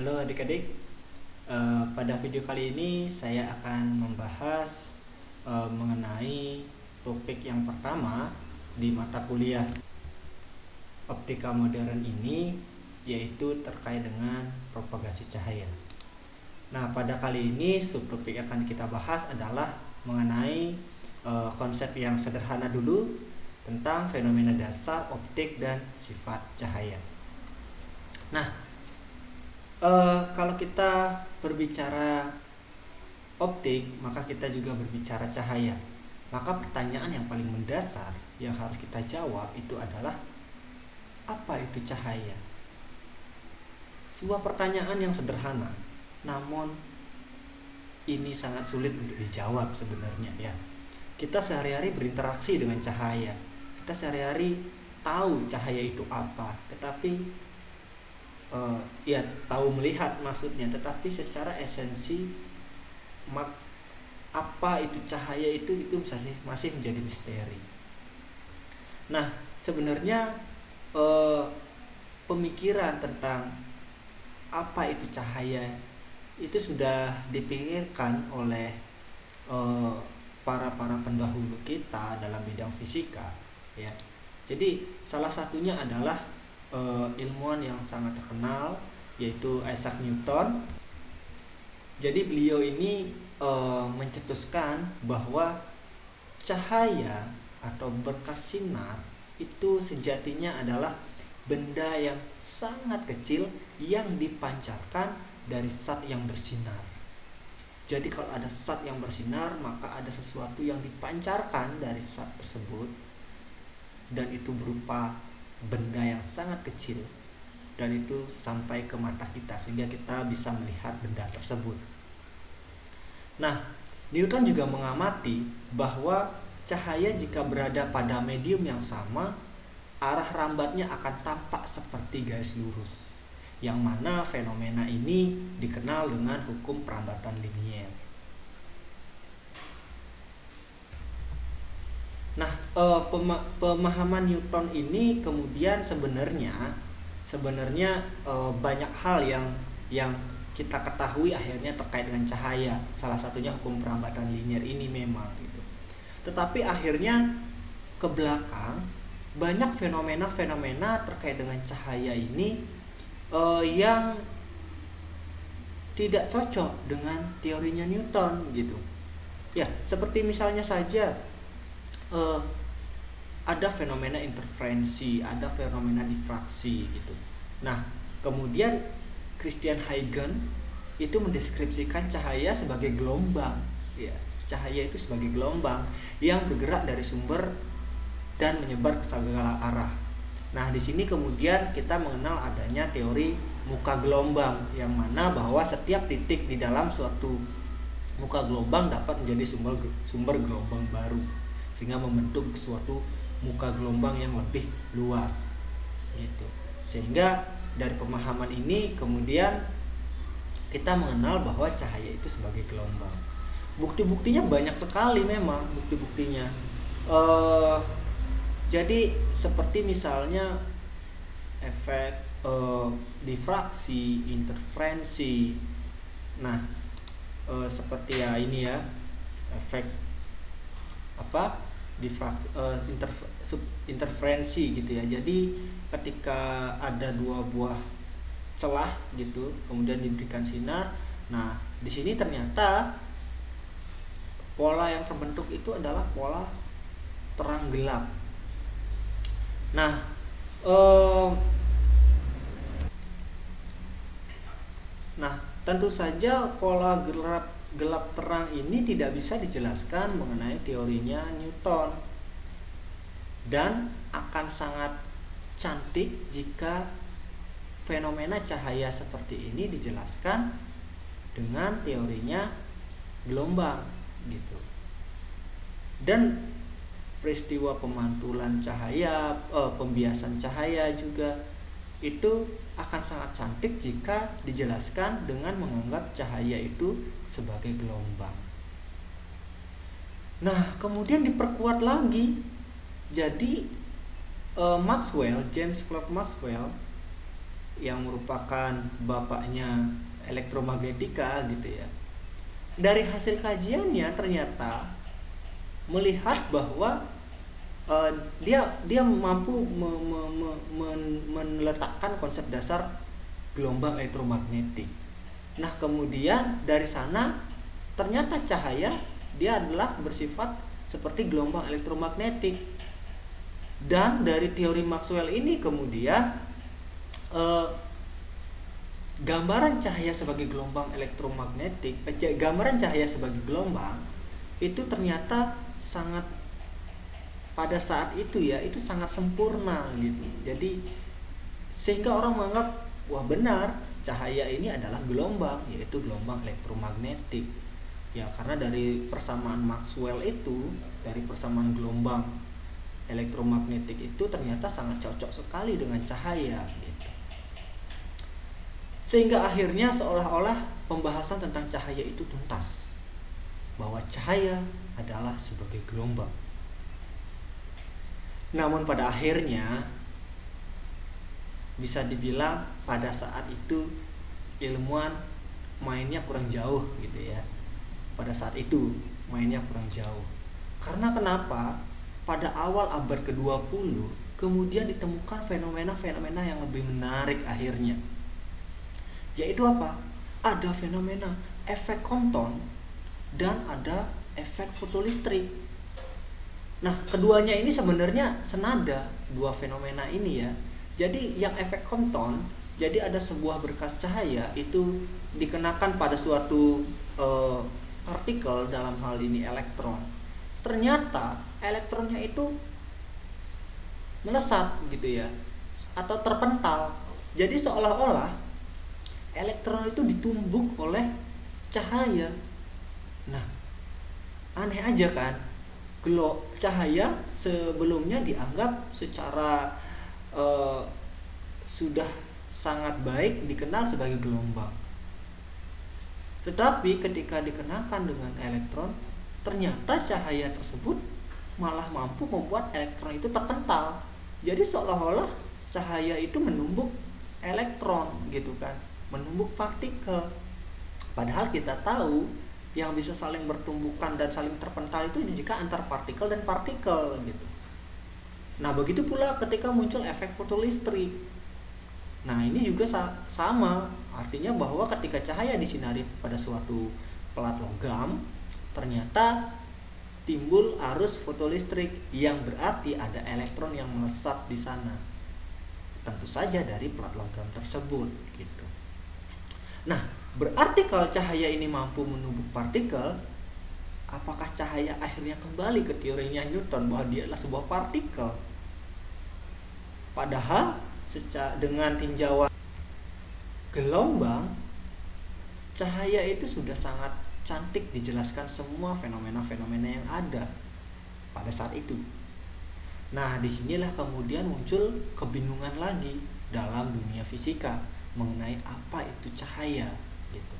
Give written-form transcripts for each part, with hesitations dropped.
Halo adik-adik. Pada video kali ini saya akan membahas mengenai topik yang pertama di mata kuliah optika modern ini, yaitu terkait dengan propagasi cahaya. Nah, pada kali ini subtopik yang akan kita bahas adalah mengenai konsep yang sederhana dulu tentang fenomena dasar optik dan sifat cahaya. Nah, kalau kita berbicara optik, maka kita juga berbicara cahaya. Maka pertanyaan yang paling mendasar yang harus kita jawab itu adalah, apa itu cahaya? Sebuah pertanyaan yang sederhana, namun ini sangat sulit untuk dijawab sebenarnya ya. Kita sehari-hari berinteraksi dengan cahaya. Kita sehari-hari tahu cahaya itu apa, tetapi tahu melihat maksudnya, tetapi secara esensi apa itu cahaya itu masih menjadi misteri. Nah, sebenarnya pemikiran tentang apa itu cahaya itu sudah dipikirkan oleh para pendahulu kita dalam bidang fisika ya. Jadi salah satunya adalah ilmuwan yang sangat terkenal, yaitu Isaac Newton. Jadi beliau ini mencetuskan bahwa cahaya atau berkas sinar itu sejatinya adalah benda yang sangat kecil yang dipancarkan dari zat yang bersinar. Jadi kalau ada zat yang bersinar, maka ada sesuatu yang dipancarkan dari zat tersebut, dan itu berupa benda yang sangat kecil, dan itu sampai ke mata kita sehingga kita bisa melihat benda tersebut. Nah, Newton juga mengamati bahwa cahaya jika berada pada medium yang sama, arah rambatnya akan tampak seperti garis lurus, yang mana fenomena ini dikenal dengan hukum perambatan linier. Nah, pemahaman Newton ini kemudian sebenarnya banyak hal yang kita ketahui akhirnya terkait dengan cahaya. Salah satunya hukum perambatan linier ini memang gitu. Tetapi akhirnya ke belakang banyak fenomena terkait dengan cahaya ini yang tidak cocok dengan teorinya Newton gitu. Ya, seperti misalnya saja ada fenomena interferensi, ada fenomena difraksi gitu. Nah, kemudian Christian Huygens itu mendeskripsikan cahaya sebagai gelombang, ya. Cahaya itu sebagai gelombang yang bergerak dari sumber dan menyebar ke segala arah. Nah, di sini kemudian kita mengenal adanya teori muka gelombang, yang mana bahwa setiap titik di dalam suatu muka gelombang dapat menjadi sumber gelombang baru, sehingga membentuk suatu muka gelombang yang lebih luas gitu. Sehingga dari pemahaman ini kemudian kita mengenal bahwa cahaya itu sebagai gelombang. Bukti-buktinya banyak sekali memang bukti-buktinya. Jadi seperti misalnya efek difraksi, interferensi. Nah, seperti ya ini ya, efek interferensi gitu ya. Jadi ketika ada dua buah celah gitu, kemudian diberikan sinar. Nah, di sini ternyata pola yang terbentuk itu adalah pola terang gelap. Nah, tentu saja pola gelap terang ini tidak bisa dijelaskan mengenai teorinya Newton, dan akan sangat cantik jika fenomena cahaya seperti ini dijelaskan dengan teorinya gelombang gitu. Dan peristiwa pemantulan cahaya, pembiasan cahaya juga itu akan sangat cantik jika dijelaskan dengan menganggap cahaya itu sebagai gelombang. Nah, kemudian diperkuat lagi. Jadi James Clerk Maxwell yang merupakan bapaknya elektromagnetika gitu ya. Dari hasil kajiannya ternyata melihat bahwa dia mampu meletakkan konsep dasar gelombang elektromagnetik. Nah, kemudian dari sana ternyata cahaya dia adalah bersifat seperti gelombang elektromagnetik. Dan dari teori Maxwell ini kemudian gambaran cahaya sebagai gelombang elektromagnetik, gambaran cahaya sebagai gelombang itu ternyata sangat, pada saat itu ya, itu sangat sempurna gitu. Jadi sehingga orang menganggap wah benar, cahaya ini adalah gelombang, yaitu gelombang elektromagnetik. Ya, karena dari persamaan Maxwell itu, dari persamaan gelombang elektromagnetik itu ternyata sangat cocok sekali dengan cahaya gitu. Sehingga akhirnya seolah-olah pembahasan tentang cahaya itu tuntas, bahwa cahaya adalah sebagai gelombang. Namun pada akhirnya bisa dibilang pada saat itu ilmuwan mainnya kurang jauh gitu ya. Pada saat itu mainnya kurang jauh. Karena kenapa? Pada awal abad ke-20 kemudian ditemukan fenomena-fenomena yang lebih menarik akhirnya. Yaitu apa? Ada fenomena efek Compton dan ada efek fotolistrik. Nah, keduanya ini sebenarnya senada, dua fenomena ini ya. Jadi yang efek Compton, jadi ada sebuah berkas cahaya itu dikenakan pada suatu partikel, dalam hal ini elektron. Ternyata elektronnya itu melesat gitu ya, atau terpental. Jadi seolah-olah elektron itu ditumbuk oleh cahaya. Nah, aneh aja kan? Cahaya sebelumnya dianggap secara sudah sangat baik dikenal sebagai gelombang. Tetapi ketika dikenakan dengan elektron, ternyata cahaya tersebut malah mampu membuat elektron itu terpental. Jadi seolah-olah cahaya itu menumbuk elektron gitu kan, menumbuk partikel. Padahal kita tahu yang bisa saling bertumbukan dan saling terpental itu jika antar partikel dan partikel gitu. Nah, begitu pula ketika muncul efek fotolistrik. Nah, ini juga sama, artinya bahwa ketika cahaya disinari pada suatu pelat logam, ternyata timbul arus fotolistrik yang berarti ada elektron yang melesat di sana. Tentu saja dari pelat logam tersebut gitu. Nah, berarti kalau cahaya ini mampu menumbuk partikel, apakah cahaya akhirnya kembali ke teorinya Newton bahwa dia adalah sebuah partikel? Padahal dengan tinjauan gelombang, cahaya itu sudah sangat cantik dijelaskan semua fenomena-fenomena yang ada pada saat itu. Nah, disinilah kemudian muncul kebingungan lagi dalam dunia fisika mengenai apa itu cahaya gitu.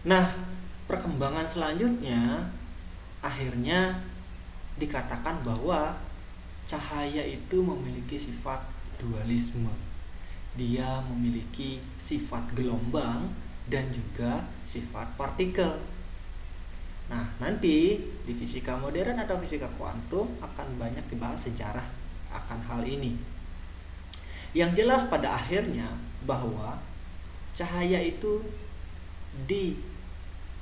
Nah, perkembangan selanjutnya akhirnya dikatakan bahwa cahaya itu memiliki sifat dualisme. Dia memiliki sifat gelombang dan juga sifat partikel. Nah, nanti di fisika modern atau fisika kuantum akan banyak dibahas sejarah akan hal ini. Yang jelas pada akhirnya bahwa cahaya itu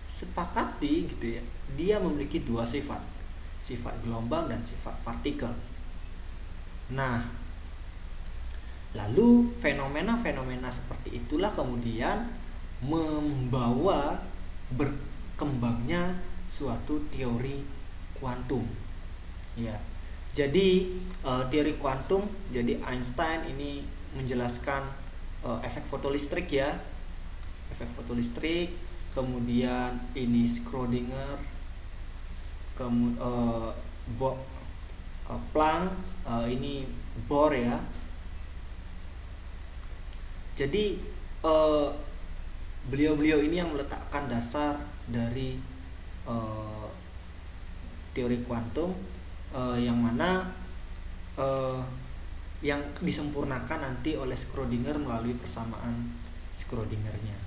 disepakati gitu ya, dia memiliki dua sifat, sifat gelombang dan sifat partikel. Nah, lalu fenomena-fenomena seperti itulah kemudian membawa berkembangnya suatu teori kuantum. Ya. Jadi teori kuantum, jadi Einstein ini menjelaskan efek fotolistrik ya. Efek fotolistrik, kemudian ini Schrödinger, Planck, ini Bohr ya. Jadi beliau-beliau ini yang meletakkan dasar dari teori kuantum, yang mana yang disempurnakan nanti oleh Schrödinger melalui persamaan Schrödingernya.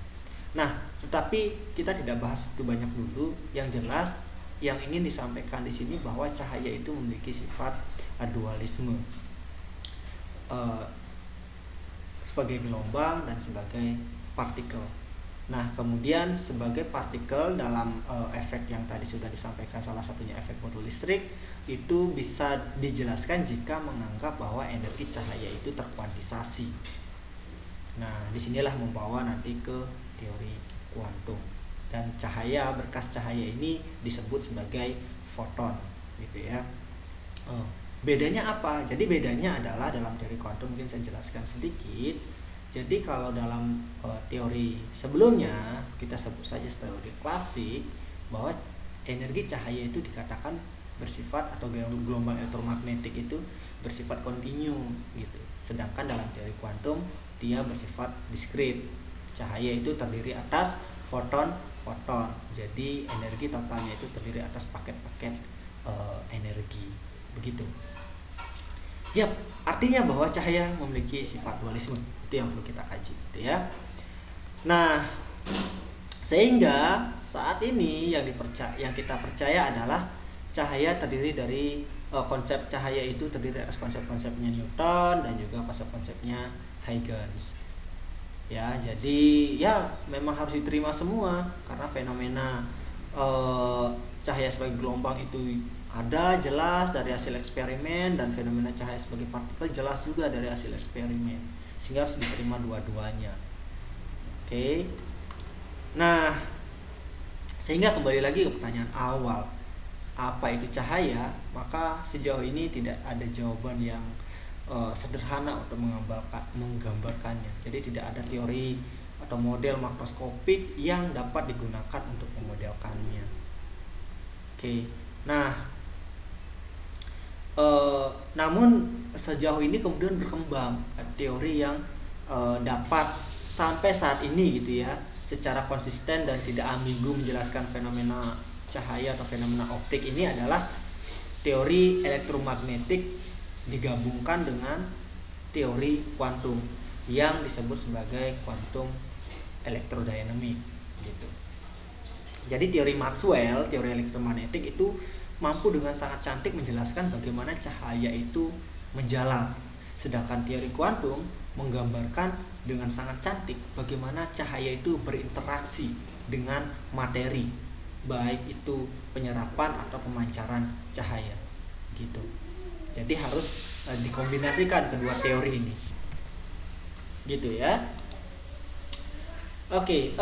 Nah, tetapi kita tidak bahas itu banyak dulu. Yang jelas yang ingin disampaikan di sini bahwa cahaya itu memiliki sifat dualisme, sebagai gelombang dan sebagai partikel. Nah, kemudian sebagai partikel dalam efek yang tadi sudah disampaikan, salah satunya efek bodoh listrik, itu bisa dijelaskan jika menganggap bahwa energi cahaya itu terkuantisasi. Nah, disinilah membawa nanti ke teori kuantum, dan cahaya, berkas cahaya ini disebut sebagai foton, gitu ya. Bedanya apa? Jadi bedanya adalah dalam teori kuantum, mungkin saya jelaskan sedikit. Jadi kalau dalam teori sebelumnya, kita sebut saja teori klasik, bahwa energi cahaya itu dikatakan bersifat, atau gelombang elektromagnetik itu bersifat kontinu gitu. Sedangkan dalam teori kuantum dia bersifat diskrit. Cahaya itu terdiri atas foton. Jadi energi totalnya itu terdiri atas paket-paket energi. Begitu. Yap, artinya bahwa cahaya memiliki sifat dualisme. Itu yang perlu kita kaji, gitu ya. Nah, sehingga saat ini yang kita percaya adalah cahaya terdiri dari konsep cahaya itu terdiri atas konsep-konsepnya Newton dan juga konsep-konsepnya Huygens. Ya, jadi ya memang harus diterima semua, karena fenomena cahaya sebagai gelombang itu ada jelas dari hasil eksperimen, dan fenomena cahaya sebagai partikel jelas juga dari hasil eksperimen, sehingga harus diterima dua-duanya. Oke. Nah, sehingga kembali lagi ke pertanyaan awal, apa itu cahaya? Maka sejauh ini tidak ada jawaban yang sederhana untuk menggambarkannya. Jadi tidak ada teori atau model makroskopik yang dapat digunakan untuk memodelkannya. Oke. Nah, namun sejauh ini kemudian berkembang teori yang dapat sampai saat ini gitu ya, secara konsisten dan tidak ambigu menjelaskan fenomena cahaya atau fenomena optik ini adalah teori elektromagnetik digabungkan dengan teori kuantum yang disebut sebagai kuantum elektrodinamik gitu. Jadi teori Maxwell, teori elektromagnetik itu mampu dengan sangat cantik menjelaskan bagaimana cahaya itu menjalar. Sedangkan teori kuantum menggambarkan dengan sangat cantik bagaimana cahaya itu berinteraksi dengan materi, baik itu penyerapan atau pemancaran cahaya gitu. Jadi harus dikombinasikan kedua teori ini. Gitu ya. Oke,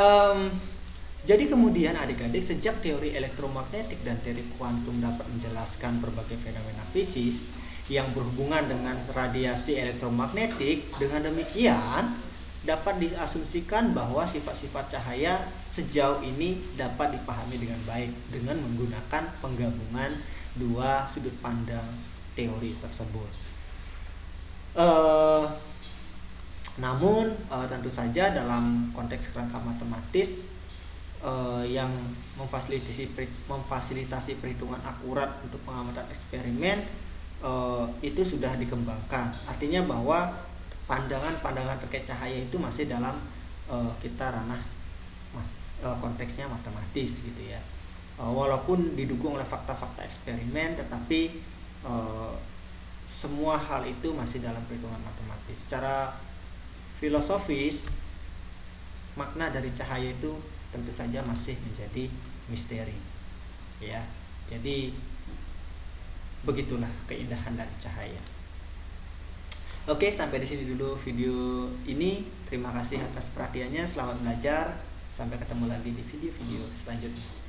jadi kemudian adik-adik, sejak teori elektromagnetik dan teori kuantum dapat menjelaskan berbagai fenomena fisis yang berhubungan dengan radiasi elektromagnetik, dengan demikian dapat diasumsikan bahwa sifat-sifat cahaya sejauh ini dapat dipahami dengan baik dengan menggunakan penggabungan dua sudut pandang teori tersebut. Namun tentu saja dalam konteks kerangka matematis yang memfasilitasi perhitungan akurat untuk pengamatan eksperimen itu sudah dikembangkan. Artinya bahwa pandangan-pandangan terkait cahaya itu masih dalam kita ranah konteksnya matematis gitu ya. Walaupun didukung oleh fakta-fakta eksperimen, tetapi semua hal itu masih dalam perhitungan matematis. Secara filosofis, makna dari cahaya itu tentu saja masih menjadi misteri ya. Jadi begitulah keindahan dari cahaya. Oke, sampai di sini dulu video ini. Terima kasih atas perhatiannya. Selamat belajar. Sampai ketemu lagi di video-video selanjutnya.